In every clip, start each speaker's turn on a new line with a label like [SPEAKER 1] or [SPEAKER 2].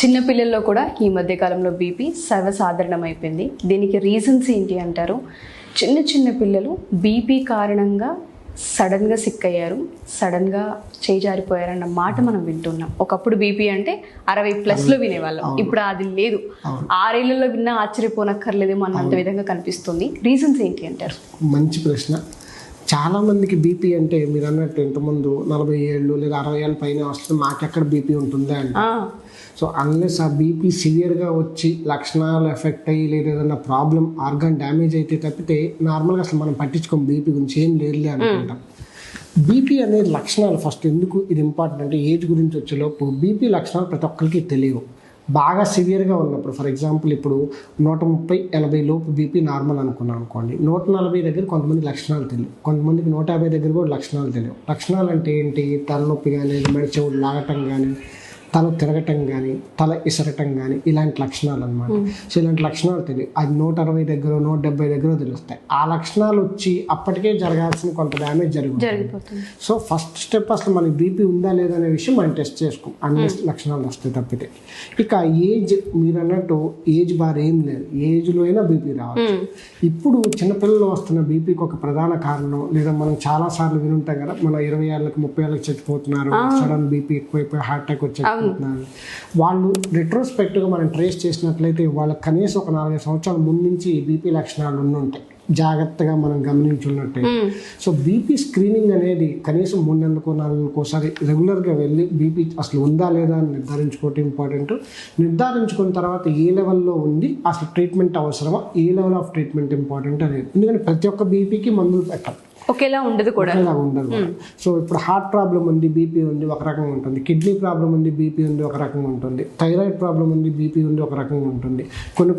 [SPEAKER 1] చిన్న పిల్లల్లో కూడా ఈ మధ్య కాలంలో బీపీ సర్వసాధారణమైపోయింది. దీనికి రీజన్స్ ఏంటి అంటారు? చిన్న చిన్న పిల్లలు బీపీ కారణంగా సడన్గా సిక్ అయ్యారు, సడన్గా చేజారిపోయారన్న మాట మనం వింటున్నాం. ఒకప్పుడు బీపీ అంటే 60+ వినేవాళ్ళం, ఇప్పుడు అది లేదు. 6 ఏళ్లలో విన్నా ఆశ్చర్యపోనక్కర్లేదేమో అన్నంత విధంగా కనిపిస్తుంది. రీజన్స్ ఏంటి అంటారు?
[SPEAKER 2] మంచి ప్రశ్న. చాలామందికి బీపీ అంటే మీరు అన్నట్టు ఇంతకుముందు 40 ఏళ్ళు లేదా 60 ఏళ్ళ పైన వస్తుంది, మాకెక్కడ బీపీ ఉంటుందా అంటే. సో అన్లెస్ ఆ బీపీ సివియర్గా వచ్చి లక్షణాలు ఎఫెక్ట్ అయ్యి లేదా ఏదైనా ప్రాబ్లం ఆర్గాన్ డ్యామేజ్ అయితే తప్పితే నార్మల్గా అసలు మనం పట్టించుకోం బీపీ గురించి, ఏం లేదులే అనుకుంటాం. బీపీ అనేది లక్షణాలు ఫస్ట్ ఎందుకు ఇది ఇంపార్టెంట్ అంటే ఏజ్ గురించి వచ్చేలోపు బీపీ లక్షణాలు ప్రతి ఒక్కరికి తెలియవు. బాగా సివియర్గా ఉన్నప్పుడు ఫర్ ఎగ్జాంపుల్ ఇప్పుడు 130-80 లోపు బీపీ నార్మల్ అనుకున్నాం అనుకోండి, 140 దగ్గర కొంతమంది లక్షణాలు తెలియవు, కొంతమందికి 150 దగ్గర కూడా లక్షణాలు తెలియవు. లక్షణాలు అంటే ఏంటి? తలనొప్పి కానీ, మెడ చెవులు లాగటం కానీ, తల తిరగటం కానీ, తల ఇసరటం కానీ, ఇలాంటి లక్షణాలు అనమాట. సో ఇలాంటి లక్షణాలు తెలియదు. అది 160 దగ్గర 170 దగ్గర తెలుస్తాయి. ఆ లక్షణాలు వచ్చి అప్పటికే జరగాల్సిన కొంత డ్యామేజ్ జరిగిపోతుంది. సో ఫస్ట్ స్టెప్ అసలు మనకి బీపీ ఉందా లేదా అనే విషయం మనం టెస్ట్ చేసుకోం, అన్ని లక్షణాలు వస్తాయి తప్పితే. ఇక ఏజ్ మీరు అన్నట్టు ఏజ్ బార్ ఏం లేదు, ఏజ్లో అయినా బీపీ రావచ్చు. ఇప్పుడు చిన్నపిల్లలు వస్తున్న బీపీకి ఒక ప్రధాన కారణం లేదా మనం చాలాసార్లు వినుంటాం కదా, మన 20 ఏళ్ళకి 30 ఏళ్ళకి చచ్చిపోతున్నారు, సడన్ బీపీ ఎక్కువైపోయి హార్ట్ అటాక్ వచ్చి వాళ్ళు రెట్రోస్పెక్టివ్గా మనం ట్రేస్ చేసినట్లయితే వాళ్ళకి కనీసం ఒక 4-5 సంవత్సరాల ముందు నుంచి బీపీ లక్షణాలు ఉంటాయి, జాగ్రత్తగా మనం గమనించున్నట్టే. సో బీపీ స్క్రీనింగ్ అనేది కనీసం 3 నెలలకు 4 నెలలకు ఒకసారి రెగ్యులర్గా వెళ్ళి బీపీ అసలు ఉందా లేదా అని నిర్ధారించుకోవటం ఇంపార్టెంట్. నిర్ధారించుకున్న తర్వాత ఏ లెవెల్లో ఉంది, అసలు ట్రీట్మెంట్ అవసరమా, ఏ లెవెల్ ఆఫ్ ట్రీట్మెంట్ ఇంపార్టెంట్ అనేది. ఎందుకంటే ప్రతి ఒక్క బీపీకి మందులు పెట్టాలి,
[SPEAKER 1] ఒకేలా ఉండదు కూడా.
[SPEAKER 2] సో ఇప్పుడు హార్ట్ ప్రాబ్లం ఉంది, బీపీ ఉంది, ఒక రకంగా ఉంటుంది. కిడ్నీ ప్రాబ్లం ఉంది, బీపీ ఉంది, ఒక రకంగా ఉంటుంది. థైరాయిడ్ ప్రాబ్లం ఉంది, బీపీ ఉంది, ఒక రకంగా ఉంటుంది.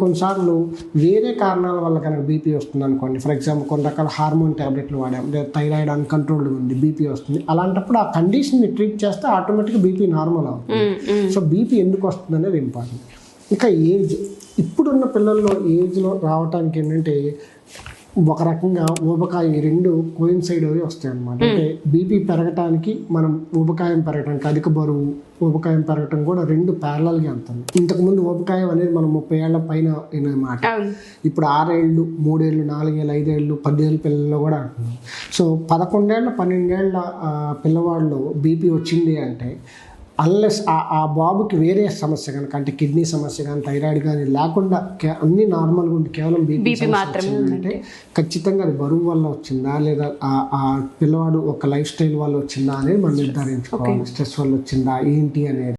[SPEAKER 2] కొన్నిసార్లు వేరే కారణాల వల్ల కనుక బీపీ వస్తుంది అనుకోండి, ఫర్ ఎగ్జాంపుల్ కొన్ని రకాల హార్మోన్ ట్యాబ్లెట్లు వాడాం, లేదా థైరాయిడ్ అన్కంట్రోల్డ్ ఉంది, బీపీ వస్తుంది. అలాంటప్పుడు ఆ కండిషన్ని ట్రీట్ చేస్తే ఆటోమేటిక్గా బీపీ నార్మల్ అవుతుంది. సో బీపీ ఎందుకు వస్తుంది అనేది ఇంపార్టెంట్. ఇంకా ఏజ్, ఇప్పుడున్న పిల్లల్లో ఏజ్లో రావడానికి ఏంటంటే ఒక రకంగా ఊబకాయం, ఈ రెండు కోయిన్సైడ్ అవి వస్తాయి అన్నమాట. అంటే బీపీ పెరగటానికి మనం ఊబకాయం పెరగటానికి, అధిక బరువు ఊబకాయం పెరగటం కూడా రెండు ప్యారలల్గా వెళ్తుంది. ఇంతకుముందు ఊబకాయం అనేది మనం 30 ఏళ్ల పైన అన్నమాట, ఇప్పుడు 6 ఏళ్ళు 3 ఏళ్ళు 4 ఏళ్ళు 5 ఏళ్ళు 10 ఏళ్ళ పిల్లల్లో కూడా అంటున్నాం. సో 11 ఏళ్ళ 12 ఏళ్ళ పిల్లవాళ్ళు బీపీ వచ్చింది అంటే అన్లెస్ ఆ బాబుకి వేరే సమస్య కనుక, అంటే కిడ్నీ సమస్య కానీ థైరాయిడ్ కానీ లేకుండా అన్ని నార్మల్గా ఉండి కేవలం బీపీ మాత్రమే అంటే ఖచ్చితంగా అది బరువు వల్ల వచ్చిందా లేదా ఆ పిల్లవాడు ఒక లైఫ్ స్టైల్ వల్ల వచ్చిందా అనేది మనం నిర్ధారించుకోవాలి. స్ట్రెస్ వల్ల వచ్చిందా ఏంటి అనేది.